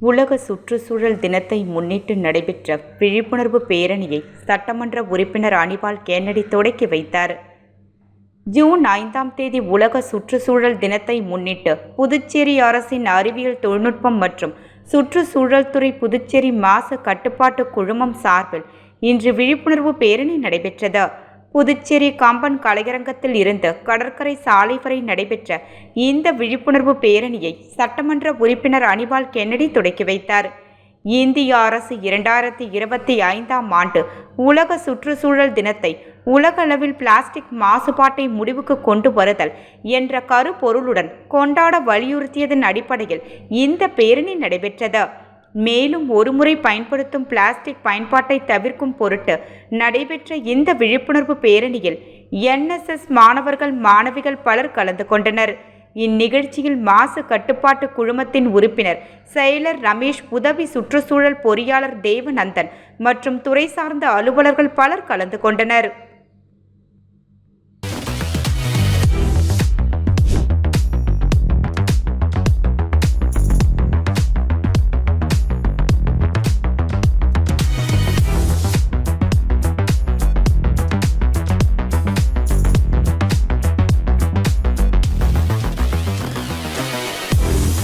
உலக சுற்றுச்சூழல் தினத்தை முன்னிட்டு நடைபெற்ற விழிப்புணர்வு பேரணியை சட்டமன்ற உறுப்பினர் அனிபால் கேன்னடி தொடக்கி வைத்தார். ஜூன் 5ஆம் தேதி உலக சுற்றுச்சூழல் தினத்தை முன்னிட்டு புதுச்சேரி அரசின் அறிவியல் தொழில்நுட்பம் மற்றும் சுற்றுச்சூழல் துறை புதுச்சேரி மாசு கட்டுப்பாட்டு குழுமம் சார்பில் இன்று விழிப்புணர்வு பேரணி நடைபெற்றது. புதுச்சேரி கம்பன் கலையரங்கத்தில் இருந்து கடற்கரை சாலை வரை நடைபெற்ற இந்த விழிப்புணர்வு பேரணியை சட்டமன்ற உறுப்பினர் அனிபால் கேன்னடி தொடக்கி வைத்தார். இந்திய அரசு 2025ஆம் ஆண்டு உலக சுற்றுச்சூழல் தினத்தை உலகளவில் பிளாஸ்டிக் மாசுபாட்டை முடிவுக்கு கொண்டு வருதல் என்ற கருப்பொருளுடன் கொண்டாட வலியுறுத்தியதன் அடிப்படையில் இந்த பேரணி நடைபெற்றது. மேலும் ஒருமுறை பயன்படுத்தும் பிளாஸ்டிக் பயன்பாட்டை தவிர்க்கும் பொருட்டு நடைபெற்ற இந்த விழிப்புணர்வு பேரணியில் NSS மாணவர்கள் மாணவிகள் பலர் கலந்து கொண்டனர். இந்நிகழ்ச்சியில் மாசு கட்டுப்பாட்டு குழுமத்தின் உறுப்பினர் செயலர் ரமேஷ், உதவி சுற்றுச்சூழல் பொறியாளர் தேவநந்தன் மற்றும் துறை சார்ந்த அலுவலர்கள் பலர் கலந்து கொண்டனர்.